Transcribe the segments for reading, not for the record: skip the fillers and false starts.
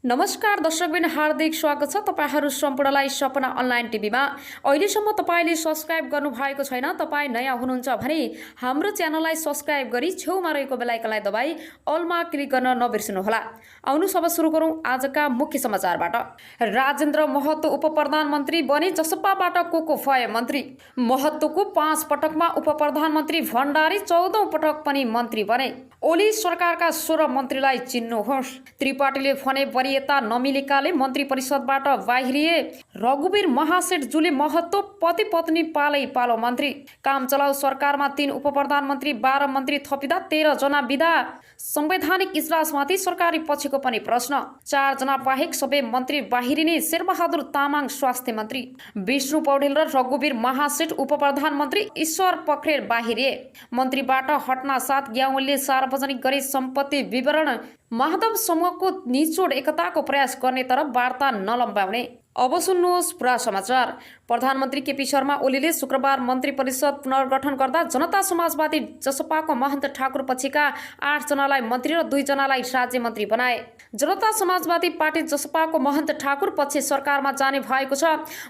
नमस्कार दर्शकबिन हार्दिक स्वागत छ तपाईहरु सम्पूर्णलाई सपना अनलाइन टिभीमा। अहिलेसम्म तपाईले सब्स्क्राइब गर्नु भएको छैन, तपाई नयाँ हुनुहुन्छ भने हाम्रो च्यानललाई सब्स्क्राइब गरी छेउमा रहेको बेल आइकनलाई दबाई अलमा क्लिक गर्न नबिर्सनु होला। आउनु सब सुरु गरौं आजका मुख्य समाचारबाट। राजेन्द्र महतो उपप्रधानमन्त्री बने, जसपाबाट कोको भए मन्त्री। महतोको 5 पटकमा उपप्रधानमन्त्री, भण्डारी 14औं पटक पनि मन्त्री बने। ओली सरकारका 16 मन्त्रीलाई चिन्नुहोस्। त्रिपाठीले भने वरियता नमिलेकाले मन्त्री परिषदबाट बाहिरिए। रघुवीर महासेठ जुले महतो पति पत्नी पालै पालो मन्त्री। काम चलाउ सरकारमा 3 उपप्रधानमन्त्री, 12 मन्त्री थपिँदा 13 जना विदा। संवैधानिक इजलासमाथि सरकारी पक्षको पनि प्रश्न। 4 जना बाहेक सबै मन्त्री बाहिरिने। शेरबहादुर तामाङ स्वास्थ्य मन्त्री। विष्णु पौडेल र रघुवीर महासेठ उपप्रधानमन्त्री, ईश्वर पोखरेल बाहिरिए। मन्त्रीबाट हट्न साथ ग्यावालीले सार्वजनिक गरी सम्पत्ति विवरण। माधव समूहको निचोड एकताको प्रयास गर्ने तर वार्ता नलम्ब्याउने। अब सुन्नुहोस् पुरा समाचार। प्रधानमन्त्री केपी शर्मा ओलीले शुक्रबार मन्त्री परिषद पुनर्गठन गर्दा जनता समाजवादी जसपाको महन्त ठाकुर पछिका 8 जनालाई मन्त्री र 2 जनालाई राज्य मन्त्री बनाए। जनता समाजवादी पार्टी जसपाको महन्त ठाकुर पछि सरकारमा जाने भएको छ।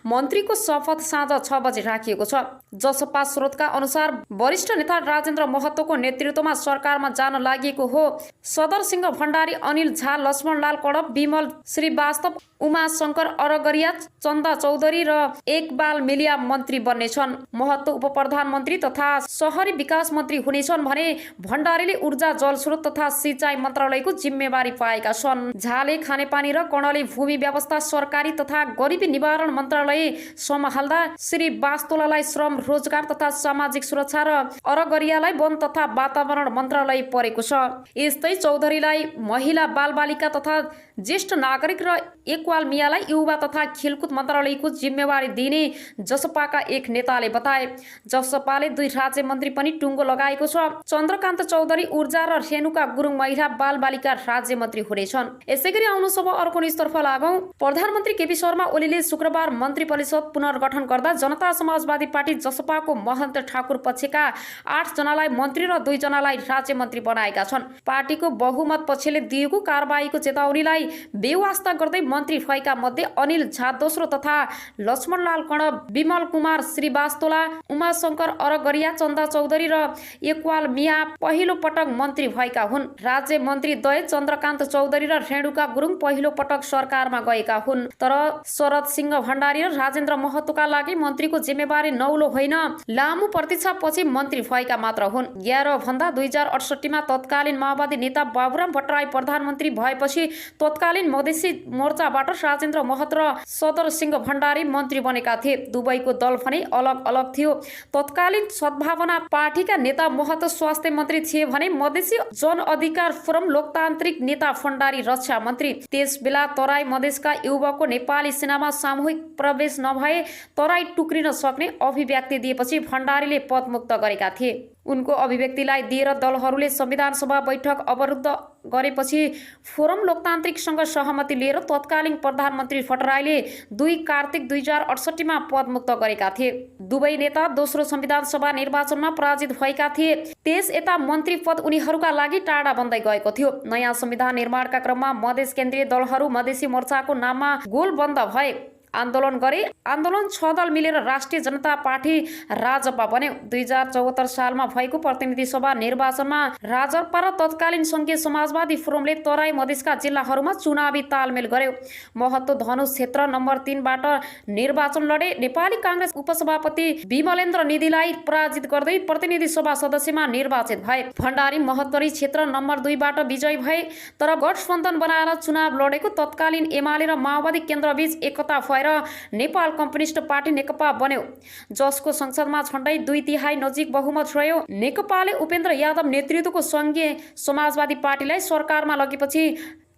मन्त्रीको शपथ साँझ 6 बजे राखिएको छ। जसपा स्रोतका अनुसार वरिष्ठ नेता राजेन्द्र महतोको नेतृत्वमा सरकारमा जान लागेको हो। सदर सिंह भण्डारी, अनिल झा, लक्ष्मणलाल कडप, विमल श्रीवास्तव, उमा शंकर अरगरिया, चन्दा चौधरी र एकबाल मिलिया मन्त्री बन्नेछन्। महतो उपप्रधानमन्त्री तथा शहरी विकास मन्त्री हुनेछन् भने भण्डारीले ऊर्जा, जलस्रोत तथा सिंचाई मन्त्रालयको जिम्मेवारी पाएका छन्। झाले खानेपानी र कर्णले भूमि व्यवस्था सरकारी तथा गरिबी निवारण मन्त्रालय सम्हाल्दा श्रीवास्तवलाई श्रम, रोजगार तथा सामाजिक सुरक्षा र अरगरियालाई वन तथा वातावरण मन्त्रालय परेको छ। यस्तै चौधरीलाई महिला, बालबालिका तथा ज्येष्ठ नागरिक र एकवाल मियालाई युवा तथा खेलकुद मन्त्रालयको जिम्मेवारी दिने जसपाका एक नेताले बताए। जसपाले 2 राज्य मन्त्री पनि टुङ्गो लगाएको छ। चन्द्रकान्त चौधरी ऊर्जा र रेणुका गुरुङ महिला बालबालिका राज्य मन्त्री हुनेछन्। यसैगरी आउनु सब अर्को न्युजतर्फ लागौं। प्रधानमन्त्री केपी शर्मा ओलीले शुक्रबार मन्त्री परिषद पुनर्गठन गर्दा जनता समाजवादी पार्टी जसपाको महन्त ठाकुर पछिका 8 जनालाई मन्त्री र 2 जनालाई राज्य मन्त्री बनाएका छन्। पार्टीको बहुमत पक्षले दिएको कारबाहीको चेतावनीलाई बेवास्ता गर्दै मन्त्री भएका मध्ये अनिल झा दोस्रो तथा लक्ष्मणलाल कडप, विमल कुमार श्रीवास्तोला, उमाशंकर अरगरिया, चन्दा चौधरी र एकवाल मिया पहिलो पटक मन्त्री भएका हुन्। राज्य मन्त्री द्वय चन्द्रकान्त चौधरी र रेणुका गुरुङ पहिलो पटक सरकारमा गएका हुन्। तर शरद सिंह भण्डारी र राजेन्द्र महतोका लागि मन्त्रीको जिम्मेवारी नौलो होइन, लामो प्रतीक्षापछि मन्त्री भएका मात्र हुन्। 11 भन्दा 2068 मा तत्कालीन माओवादी नेता बाबुराम भट्टराई प्रधानमन्त्री भएपछि तत्कालीन मधेसी मोर्चाबाट राजेन्द्र महतो र सदर सिंह भण्डारी मन्त्री बनेका थिए। दुवैको दल भने अलग अलग थियो। तत्कालीन सद्भावना पार्टीका नेता महतो स्वास्थ्य मन्त्री थिए भने मधेसी जन अधिकार फोरम लोकतान्त्रिक नेता भण्डारी रक्षा मन्त्री। त्यस बेला तराई मधेसका युवकको नेपाली सेनामा सामूहिक प्रवेश नभए तराई टुक्रिन सक्ने अभिव्यक्ति दिएपछि भण्डारीले पदमुक्त गरेका थिए। उनको अभिव्यक्तिलाई दिएर दलहरूले संविधान सभा बैठक अवरुद्ध गरेपछि फोरम लोकतान्त्रिकसँग सहमति लिएर तत्कालीन प्रधानमन्त्री भट्टराईले 2 कार्तिक 2068 मा पदमुक्त गरेका थिए। दुवै नेता दोस्रो संविधान सभा निर्वाचनमा पराजित भएका थिए। त्यस यता मन्त्री पद उनीहरूका लागि टाढा बन्दै गएको थियो। नयाँ संविधान निर्माणका क्रममा मधेस केन्द्रीय दलहरू मधेसी मोर्चाको नाममा गोलबन्द भए। आन्दोलन गरे। आन्दोलन 6 दल मिलेर राष्ट्रिय जनता पार्टी राजपा बन्यो। 2074 सालमा भएको प्रतिनिधि सभा निर्वाचनमा राजपा र तत्कालीन संघीय समाजवादी फोरमले तराई मधेसका जिल्लाहरूमा चुनावी तालमेल गर्यो। महतो धनुष क्षेत्र नम्बर 3 बाट निर्वाचन लडे। नेपाली कांग्रेस उपसभापति विमलेन्द्र निधिलाई पराजित गर्दै प्रतिनिधि सभा सदस्यमा निर्वाचित भए। भण्डारी महोत्तरी क्षेत्र नम्बर 2 बाट विजयी भए। तर गठबन्धन बनाएर चुनाव लडेको तत्कालीन एमाले र माओवादी केन्द्रबीच एकता भएर नेपाल कम्युनिस्ट पार्टी नेकपा बन्यो, जसको संसदमा झण्डै 2/3 नजिक बहुमत रह्यो। नेकपाले उपेन्द्र यादव नेतृत्वको संघीय समाजवादी पार्टीलाई सरकारमा लगेपछि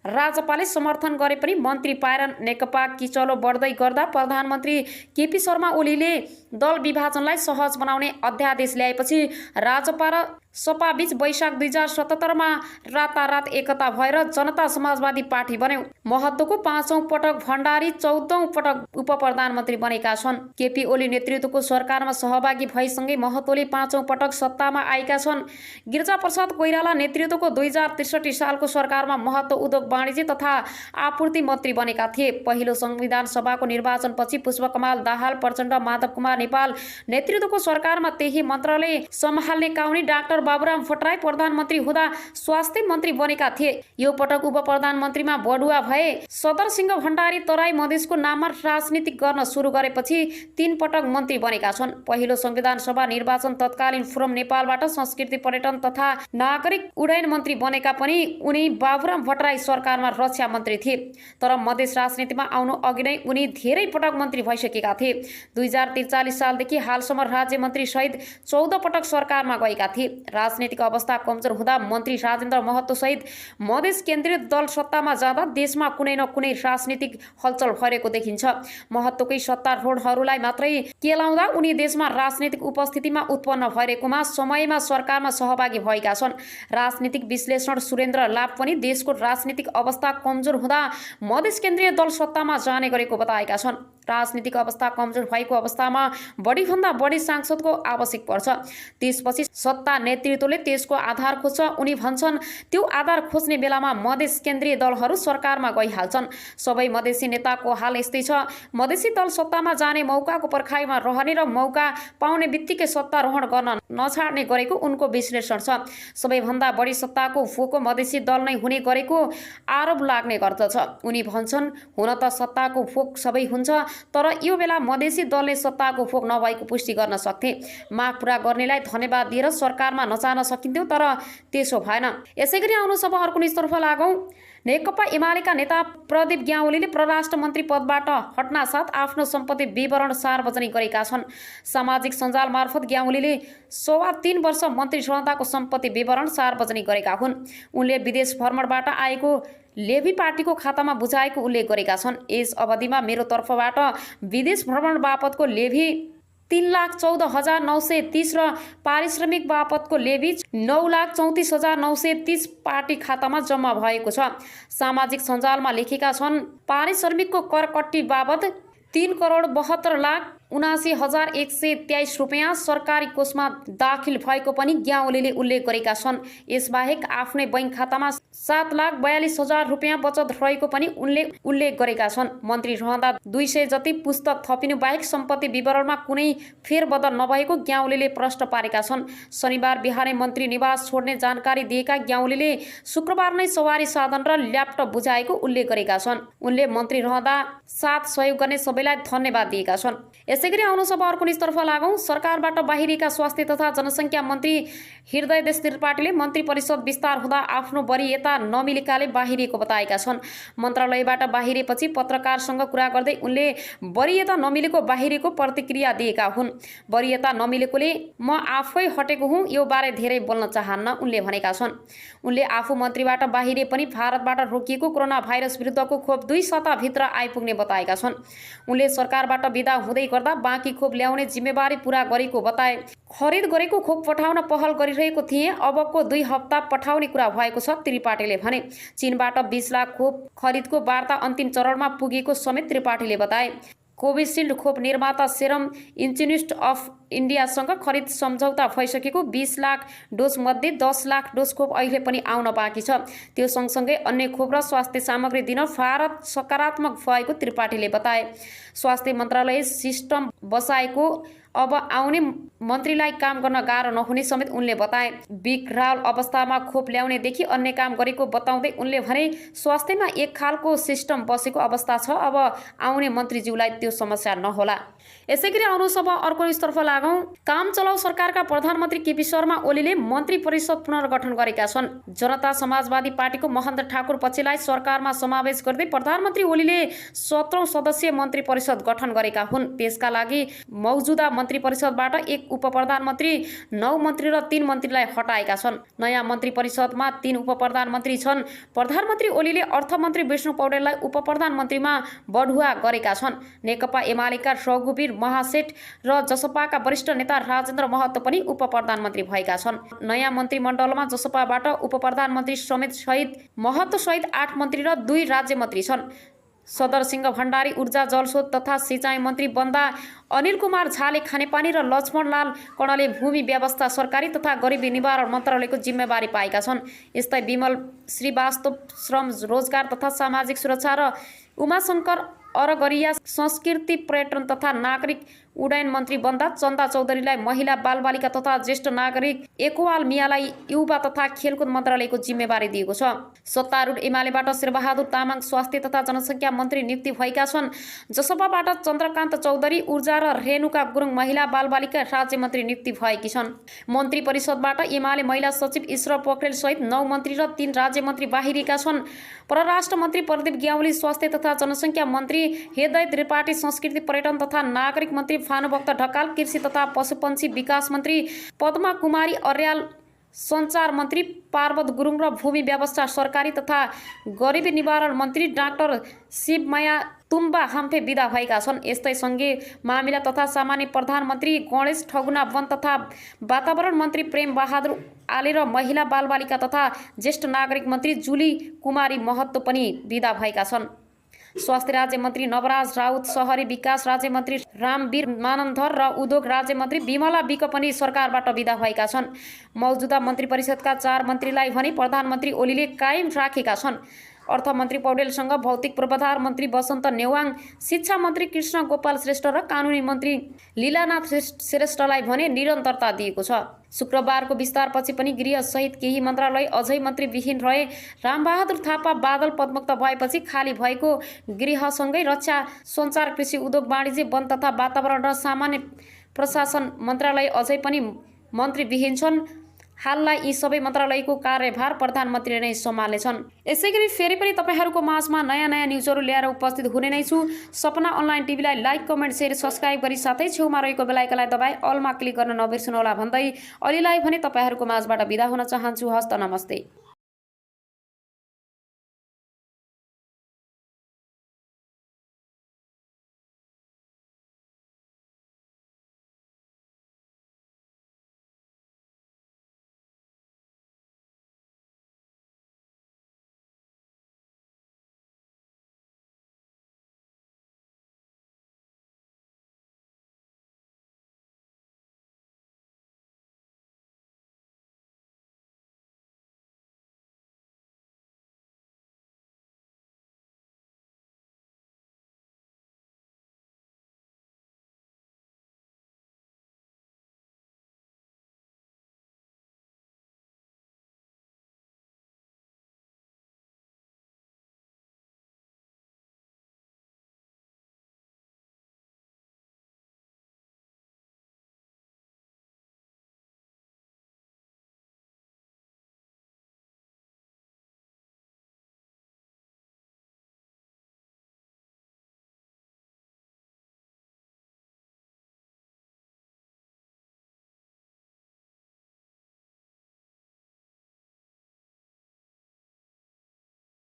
राजपाले समर्थन गरे पनि मन्त्री पाएर नेकपा किचलो बढ्दै गर्दा प्रधानमन्त्री केपी शर्मा ओलीले दल विभाजनलाई सहज बनाउने अध्यादेश ल्याएपछि राजपा र सपा बीच वैशाख 2077 रातारात एकता भएर जनता समाजवादी पार्टी बन्यो। महतोको 5औं पटक भण्डारी 14औं पटक उप प्रधानमन्त्री बनेका छन्। केपी ओली नेतृत्वको सरकारमा सहभागी भएसँगै महतोले 5औं पटक सत्तामा आएका छन्। गिरिजाप्रसाद कोइराला नेतृत्वको 2063 सालको सरकारमा महतो उद्योग वाणिज्य तथा आपूर्ति मन्त्री बनेका थिए। पहिलो संविधान सभाको निर्वाचनपछि पुष्पकमल दाहाल प्रचण्ड माधव कुमार नेपाल नेतृत्वको सरकारमा त्यही मन्त्रालय सम्हाल्ने काउनी डाक्टर बाबुराम भट्टराई प्रधानमन्त्री हुँदा स्वास्थ्य मन्त्री बनेका थिए। यो पटक उप प्रधानमन्त्रीमा बढुवा भए सदरसिंह भण्डारी तराई मधेसको नाममा राजनीति गर्न सुरु गरेपछि 3 पटक मन्त्री बनेका छन्। पहिलो संविधान सभा निर्वाचन तत्कालीन फोरम नेपालबाट संस्कृति पर्यटन तथा नागरिक उड्डयन मन्त्री बनेका पनि उनी बाबुराम भट्टराई सरकारमा रक्षा मन्त्री थिए। तर मधेस राजनीतिमा आउनु अघि नै उनी धेरै पटक मन्त्री भइसकेका थिए। 2043 सालदेखि हालसम्म राज्य मन्त्री सहित 14 पटक सरकारमा गएका थिए। राजनीतिक अवस्था कमजोर हुँदा मन्त्री राजेन्द्र महतो सहित मधेस केन्द्रीय दल सत्तामा जाँदा देशमा कुनै न कुनै राजनीतिक हलचल भइरहेको देखिन्छ। महतोकै सत्तारूढहरूलाई मात्रै केलाउँदा उनी देशमा राजनीतिक उपस्थितिमा उत्पन्न भइरहेकोमा समयमा सरकारमा सहभागी भएका छन्। राजनीतिक विश्लेषण सुरेन्द्र लाप पनि देशको राजनीतिक अवस्था कमजोर हुँदा मधेस केन्द्रीय दल सत्तामा जाने गरेको बताएका छन्। राजनीतिक अवस्था कमजोर भएको अवस्थामा बढीभन्दा बढी सांसदको आवश्यक पर्छ। त्यसपछि सत्ता नेतृत्वले त्यसको आधार खोज्छ। उनी भन्छन् त्यो आधार खोज्ने बेलामा मधेस केन्द्रीय दलहरू सरकारमा गइहाल्छन्। सबै मधेसी नेताको हाल यस्तै छ। मधेसी दल सत्तामा जाने मौकाको पर्खाइमा रहने र मौका पाउने बित्तिकै सत्तारोहण गर्न नछाड्ने गरेको उनको विश्लेषण छ। सबैभन्दा बढी सत्ताको फोको मधेसी दल नै हुने गरेको आरोप लाग्ने गर्दछ। उनी भन्छन् हुन त सत्ताको फोक सबै हुन्छ, तर यो बेला मधेसी दलले सत्ताको फोक नभएको पुष्टि गर्न सक्थे। माग पूरा गर्नेलाई धन्यवाद दिएर सरकारमा नचाहन सकिन्थ्यो, तर त्यसो भएन। यसैगरी आउनु सब अर्को निस्तर्फ लागौं। नेकपा एमालेका नेता प्रदीप ग्यावालीले परराष्ट्र मन्त्री पदबाट हट्नासाथ आफ्नो सम्पत्ति विवरण सार्वजनिक गरेका छन्। सामाजिक सञ्जाल मार्फत ग्यावालीले 3.25 वर्ष मन्त्री रहँदाको सम्पत्ति विवरण सार्वजनिक गरेका हुन्। उनले विदेश भ्रमणबाट आएको लेभी पार्टीको खातामा बुझाएको उल्लेख गरेका छन्। यस अवधिमा मेरो तर्फबाट विदेश भ्रमण बापतको लेभी 3,14,930 र पारिश्रमिक बापतको लेभी 9,34,930 पार्टी खातामा जम्मा भएको छ। सामाजिक सञ्जालमा लेखेका छन् पारिश्रमिकको करकट्टी बाबत 3,72,79,123 रुपियाँ सरकारी कोषमा दाखिल भएको पनि ग्यावालीले उल्लेख गरेका छन्। यसबाहेक आफ्नै बैंक खातामा 7,42,000 रुपियाँ बचत रहेको पनि उनले उल्लेख गरेका छन्। मन्त्री रहँदा 200 जति पुस्तक थपिनु बाहेक सम्पत्ति विवरणमा कुनै फेरबदल नभएको ग्यावालीले प्रश्न पारेका छन्। शनिबार बिहानै मन्त्री निवास छोड्ने जानकारी दिएका ग्यावालीले शुक्रबार नै सवारी साधन र ल्यापटप बुझाएको उल्लेख गरेका छन्। उनले मन्त्री रहँदा साथ सहयोग गर्ने सबैलाई धन्यवाद दिएका छन्। यसैगरी आउनु सब अर्को निस्तर्फ लागौं। सरकारबाट बाहिरिएका स्वास्थ्य तथा जनसङ्ख्या मन्त्री हृदयदेश त्रिपाठीले मन्त्री परिषद विस्तार हुँदा आफ्नो वरियता नमिलेकाले बाहिरिएको बताएका छन्। मन्त्रालयबाट बाहिरिएपछि पत्रकारसँग कुरा गर्दै उनले वरियता नमिलेको बाहिरिएको प्रतिक्रिया दिएका हुन्। वरियता नमिलेकोले म आफै हटेको हुँ, यो बारे धेरै बोल्न चाहन्न उनले भनेका छन्। उनले आफू मन्त्रीबाट बाहिरिए पनि भारतबाट रोकिएको कोरोना भाइरस विरुद्धको खोप 2 सप्ताहभित्र आइपुग्ने बताएका छन्। उनले सरकारबाट बिदा हुँदै गर्दा बाँकी खोप ल्याउने जिम्मेवारी पूरा गरेको बताए। खरिद गरेको खोप पठाउन पहल गरिरहेको थिए, अबको 2 हप्ता पठाउने कुरा भएको छ त्रिपाठीले भने। चीनबाट 20 लाख खोप खरिदको वार्ता अन्तिम चरणमा पुगेको समेत त्रिपाठीले बताए। कोभिसिल्ड खोप निर्माता सेरम इन्स्टिट्युट अफ इन्डियासँग खरिद सम्झौता भइसकेको 20 लाख डोज मध्ये 10 लाख डोज खोप अहिले पनि आउन बाँकी छ। त्यो सँगसँगै अन्य खोप र स्वास्थ्य सामग्री दिन भारत सकारात्मक भएको त्रिपाठीले बताए। स्वास्थ्य मन्त्रालय सिस्टम बसाएको अब आउने मन्त्रीलाई काम गर्न गाह्रो नहुने समेत उनले बताए। विकराल अवस्थामा खोप ल्याउनेदेखि अन्य काम गरेको बताउँदै उनले भने स्वास्थ्यमा एक खालको सिस्टम बसेको अवस्था छ, अब आउने मन्त्रीज्यूलाई त्यो समस्या नहोला। यसैगरी आउनु सब अर्को स्तर्फ लागौं। काम चलाउ सरकारका प्रधानमन्त्री केपी शर्मा ओलीले मन्त्री परिषद पुनर्गठन गरेका छन्। जनता समाजवादी पार्टीको महन्त ठाकुर पछिलाई सरकारमा समावेश गर्दै प्रधानमन्त्री ओलीले 17औं सदस्यीय मन्त्री परिषद गठन गरेका हुन्। त्यसका लागि मौजुदा मन्त्री परिषदबाट 1 उप प्रधानमन्त्री, 9 मन्त्री र 3 मन्त्रीलाई हटाएका छन्। नयाँ मन्त्री परिषदमा 3 उप प्रधानमन्त्री छन्। प्रधानमन्त्री ओलीले अर्थमन्त्री विष्णु पौडेललाई उप प्रधानमन्त्रीमा बढुवा गरेका छन्। नेकपा एमालेका रघुवीर महासेठ र जसपाका वरिष्ठ नेता राजेन्द्र महतो पनि उप प्रधानमन्त्री भएका छन्। नयाँ मन्त्रीमण्डलमा जसपाबाट उप प्रधानमन्त्री समेत सहित महतो सहित 8 मन्त्री र 2 राज्य मन्त्री छन्। सदरसिंह भण्डारी ऊर्जा जलस्रोत तथा सिँचाइ मन्त्री बन्दा अनिल कुमार झाले खानेपानी र लक्ष्मणलाल कणले भूमि व्यवस्था सरकारी तथा गरिबी निवारण मन्त्रालयको जिम्मेवारी पाएका छन्। यस्तै विमल श्रीवास्तव श्रम रोजगार तथा सामाजिक सुरक्षा र उमाशंकर अरगरिया संस्कृति पर्यटन तथा नागरिक उड्डयन मन्त्री बन्दा चन्दा चौधरीलाई महिला बालबालिका तथा ज्येष्ठ नागरिक एकवाल मियालाई युवा तथा खेलकुद मन्त्रालयको जिम्मेवारी दिएको छ। सत्तारूढ एमालेबाट शेरबहादुर तामाङ स्वास्थ्य तथा जनसङ्ख्या मन्त्री नियुक्ति भएका छन्। जसपाबाट चन्द्रकान्त चौधरी ऊर्जा र रेणुका गुरुङ महिला बालबालिका राज्य मन्त्री नियुक्ति भएकी छन्। मन्त्री परिषदबाट एमाले महिला सचिव ईश्वर पोखरेल सहित 9 मन्त्री र 3 राज्य मन्त्री बाहिरिएका छन्। परराष्ट्र मन्त्री प्रदीप ग्यावाली, स्वास्थ्य तथा जनसङ्ख्या मन्त्री हृदय त्रिपाठी, संस्कृति पर्यटन तथा नागरिक मन्त्री भानुभक्त ढकाल, कृषि तथा पशुपन्छी विकास मन्त्री पद्मा कुमारी अर्याल, सञ्चार मन्त्री पार्वत गुरुङ र भूमि व्यवस्था सरकारी तथा गरिबी निवारण मन्त्री डाक्टर शिवमाया तुम्बा हम्फे विदा भएका छन्। यस्तै सङ्घीय मामिला तथा सामान्य प्रधानमन्त्री गणेश ठगुना, वन तथा वातावरण मन्त्री प्रेम बहादुर आले र महिला बालबालिका तथा ज्येष्ठ नागरिक मन्त्री जुली कुमारी महतो पनि विदा भएका छन्। स्वास्थ्य राज्य मन्त्री नवराज राउत, शहरी विकास राज्य मन्त्री रामवीर मानन्धर र उद्योग राज्य मन्त्री विमला विक पनि सरकारबाट विदा भएका छन्। मौजुदा मन्त्री परिषदका 4 मन्त्रीलाई भने प्रधानमन्त्री ओलीले कायम राखेका छन्। अर्थमन्त्री पौडेलसँग भौतिक पूर्वाधार मन्त्री वसन्त नेवाङ, शिक्षा मन्त्री कृष्ण गोपाल श्रेष्ठ र कानुनी मन्त्री लीलानाथ श्रेष्ठलाई भने निरन्तरता दिएको छ। शुक्रबारको विस्तारपछि पनि गृहसहित केही मन्त्रालय अझै मन्त्रीविहीन रहे। रामबहादुर थापा बादल पदमुक्त भएपछि खाली भएको गृहसँगै रक्षा, सञ्चार, कृषि, उद्योग, वाणिज्य, वन तथा वातावरण र सामान्य प्रशासन मन्त्रालय अझै पनि मन्त्रीविहीन छन्। हाललाई यी सबै मन्त्रालयको कार्यभार प्रधानमन्त्रीले नै सम्हाल्नेछन्। यसैगरी फेरि पनि तपाईँहरूको माझमा नयाँ न्युजहरू ल्याएर उपस्थित हुने नै छु। सपना अनलाइन टिभीलाई लाइक, कमेन्ट, शेयर, सब्स्क्राइब गरी साथै छेउमा रहेको बेल आइकनलाई दबाई अलमा क्लिक गर्न नबिर्सनुहोला भन्दै अहिलेलाई भने तपाईँहरूको माझबाट बिदा हुन चाहन्छु। हस्त नमस्ते।